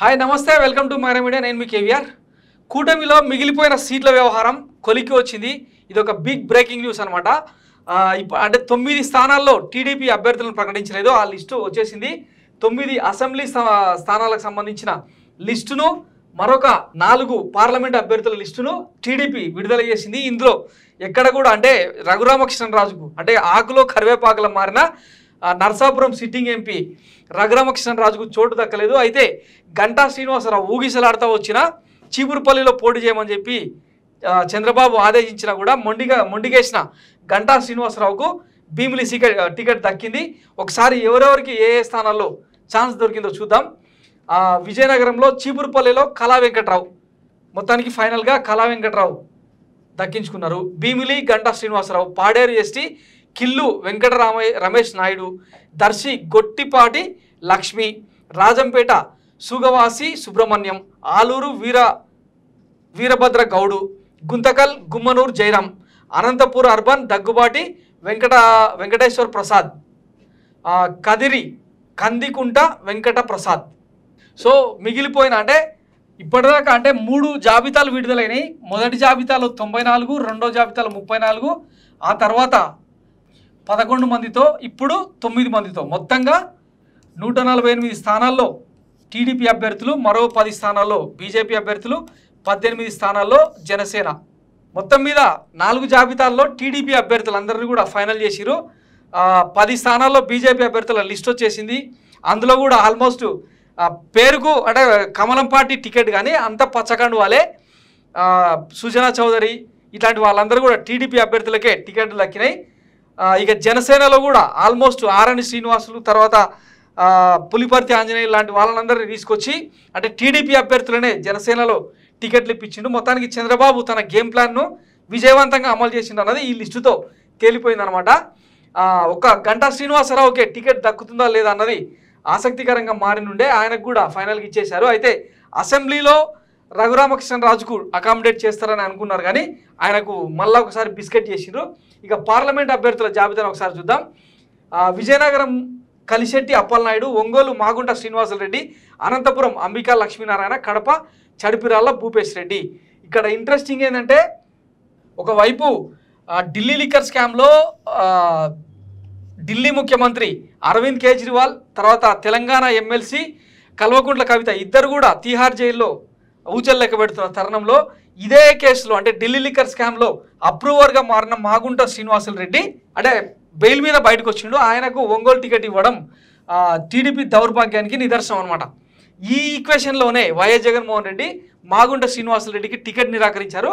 Hi నమస్తే welcome to Myra Media. నేను మీ కేవీఆర్. కూటమిలో మిగిలిపోయిన సీట్ల వ్యవహారం కొలికి వచ్చింది. ఇది ఒక బిగ్ బ్రేకింగ్ న్యూస్ అనమాట. అంటే 9 స్థానాల్లో టీడీపీ అభ్యర్థులను ప్రకటించలేదు. ఆ లిస్టు వచ్చేసింది. 9 అసెంబ్లీ స్థానాలకు సంబంధించిన లిస్టును, మరొక 4 పార్లమెంట్ అభ్యర్థుల లిస్టును టీడీపీ విడుదల చేసింది. ఇందులో ఎక్కడ కూడా అంటే రఘురామకృష్ణరాజుకు అంటే ఆకులో కరివేపాకుల మారిన నర్సాపురం సిట్టింగ్ ఎంపీ రఘురామకృష్ణరాజుకు చోటు దక్కలేదు. అయితే గంటా శ్రీనివాసరావు ఊగిసలాడుతూ వచ్చిన చీపురుపల్లిలో పోటీ చేయమని చెప్పి చంద్రబాబు ఆదేశించినా కూడా మొండిగేసిన గంటా శ్రీనివాసరావుకు భీమిలి టికెట్ దక్కింది. ఒకసారి ఎవరెవరికి ఏ స్థానాల్లో ఛాన్స్ దొరికిందో చూద్దాం. విజయనగరంలో చీపురుపల్లిలో కళా వెంకట్రావు, మొత్తానికి ఫైనల్గా కళా వెంకట్రావు దక్కించుకున్నారు. భీమిలి గంటా శ్రీనివాసరావు, పాడేరు ఎస్టీ కిల్లు రమేష్ నాయుడు, దర్శి గొట్టిపాటి లక్ష్మి, రాజంపేట సుగవాసి సుబ్రహ్మణ్యం, ఆలూరు వీరభద్ర గౌడు, గుంతకల్ గుమ్మనూరు జయరాం, అనంతపూర్ అర్బన్ దగ్గుబాటి వెంకటేశ్వర్ ప్రసాద్, కదిరి కందికుంట వెంకట ప్రసాద్. సో మిగిలిపోయిన అంటే ఇప్పటిదాకా అంటే 3 జాబితాలు విడుదలైనవి. మొదటి జాబితాలో 94, రెండో జాబితాలో 34, ఆ తర్వాత 11 మందితో, ఇప్పుడు 9 మందితో, మొత్తంగా 148 స్థానాల్లో టీడీపీ అభ్యర్థులు, మరో 10 స్థానాల్లో బీజేపీ అభ్యర్థులు, 18 స్థానాల్లో జనసేన. మొత్తం మీద 4 జాబితాల్లో టీడీపీ అభ్యర్థులందరినీ కూడా ఫైనల్ చేసిరు. 10 స్థానాల్లో బీజేపీ అభ్యర్థుల లిస్ట్ వచ్చేసింది. అందులో కూడా ఆల్మోస్ట్ పేరుకు అంటే కమలం పార్టీ టికెట్ కానీ అంత పచ్చకండు వాళ్ళే, సుజనా చౌదరి ఇట్లాంటి వాళ్ళందరూ కూడా టీడీపీ అభ్యర్థులకే టికెట్లు దక్కినాయి. ఇక జనసేనలో కూడా ఆల్మోస్ట్ ఆరణి శ్రీనివాసులు, తర్వాత పులిపర్తి ఆంజనేయులు లాంటి వాళ్ళందరినీ తీసుకొచ్చి అంటే టీడీపీ అభ్యర్థులనే జనసేనలో టికెట్లు ఇప్పించిండు. మొత్తానికి చంద్రబాబు తన గేమ్ ప్లాన్ను విజయవంతంగా అమలు చేసిండు అన్నది ఈ లిస్టుతో తేలిపోయిందనమాట. ఒక గంటా శ్రీనివాసరావుకే టికెట్ దక్కుతుందా లేదా అన్నది ఆసక్తికరంగా మారినుండే ఆయనకు కూడా ఫైనల్గా ఇచ్చేశారు. అయితే అసెంబ్లీలో రఘురామకృష్ణరాజుకు అకామిడేట్ చేస్తారని అనుకున్నారు కానీ ఆయనకు మళ్ళీ ఒకసారి బిస్కెట్ చేసిండ్రు. ఇక పార్లమెంట్ అభ్యర్థుల జాబితాను ఒకసారి చూద్దాం. విజయనగరం కలిశెట్టి అప్పలనాయుడు, ఒంగోలు మాగుంట శ్రీనివాసరెడ్డి, అనంతపురం అంబికా లక్ష్మీనారాయణ, కడప చడిపిరాళ్ళ భూపేష్ రెడ్డి. ఇక్కడ ఇంట్రెస్టింగ్ ఏంటంటే ఒకవైపు ఢిల్లీ లిక్కర్ స్కామ్లో ఢిల్లీ ముఖ్యమంత్రి అరవింద్ కేజ్రీవాల్, తర్వాత తెలంగాణ ఎమ్మెల్సీ కల్వకుంట్ల కవిత ఇద్దరు కూడా తీహార్ జైల్లో ఊచలు లెక్క పెడుతున్న తరుణంలో ఇదే కేసులో అంటే ఢిల్లీ లిక్కర్ స్కామ్లో అప్రూవర్గా మారిన మాగుంట శ్రీనివాసరెడ్డి అంటే బెయిల్ మీద బయటకు వచ్చిండు. ఆయనకు ఒంగోలు టికెట్ ఇవ్వడం టీడీపీ దౌర్భాగ్యానికి నిదర్శనం అనమాట. ఈ ఈక్వేషన్లోనే వైఎస్ జగన్మోహన్ రెడ్డి మాగుంట శ్రీనివాసరెడ్డికి టికెట్ నిరాకరించారు.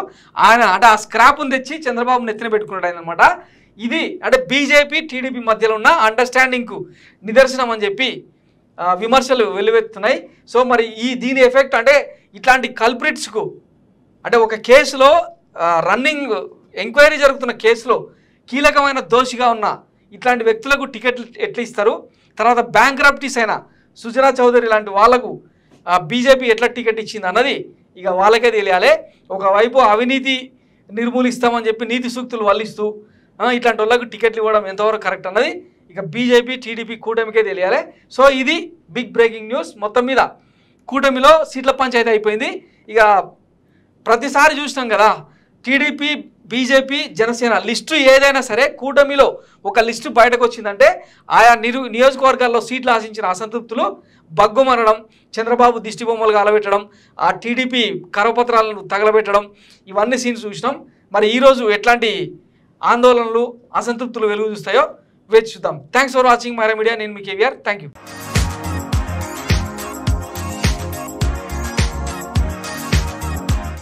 ఆయన అంటే ఆ స్క్రాప్ను తెచ్చి చంద్రబాబు నెత్తిన పెట్టుకున్నాడు ఆయన అనమాట. ఇది అంటే బీజేపీ టీడీపీ మధ్యలో ఉన్న అండర్స్టాండింగ్కు నిదర్శనం అని చెప్పి విమర్శలు వెల్లువెత్తున్నాయి. సో మరి దీని ఎఫెక్ట్ అంటే ఇట్లాంటి కల్ప్రిట్స్కు అంటే ఒక కేసులో రన్నింగ్ ఎంక్వైరీ జరుగుతున్న కేసులో కీలకమైన దోషిగా ఉన్న ఇట్లాంటి వ్యక్తులకు టికెట్లు ఎట్లా ఇస్తారు, తర్వాత బ్యాంక్రప్టీస్ అయిన సుజనా చౌదరి లాంటి వాళ్లకు బీజేపీ ఎట్లా టికెట్ ఇచ్చింది అన్నది ఇక వాళ్ళకే తెలియాలి. ఒకవైపు అవినీతి నిర్మూలిస్తామని చెప్పి నీతి సూక్తులు వల్లిస్తూ ఇట్లాంటి వాళ్ళకు టికెట్లు ఇవ్వడం ఎంతవరకు కరెక్ట్ అన్నది ఇక బీజేపీ టీడీపీ కూటమికే తెలియాలి. సో ఇది బిగ్ బ్రేకింగ్ న్యూస్. మొత్తం మీద కూటమిలో సీట్ల పంచాయతీ అయిపోయింది. ఇక ప్రతిసారి చూసినాం కదా టీడీపీ బీజేపీ జనసేన లిస్టు ఏదైనా సరే కూటమిలో ఒక లిస్టు బయటకు వచ్చిందంటే ఆయా నియోజకవర్గాల్లో సీట్లు ఆశించిన అసంతృప్తులు బగ్గుమనడం, చంద్రబాబు దిష్టి బొమ్మలుగా అలబెట్టడం, ఆ టీడీపీ కరపత్రాలను తగలబెట్టడం, ఇవన్నీ సీన్స్ చూసినాం. మరి ఈరోజు ఎట్లాంటి ఆందోళనలు అసంతృప్తులు వెలుగు చూస్తాయో వేచి చూద్దాం. Thanks for watching Myra Media. నేను మీ కేవీఆర్. Thank you.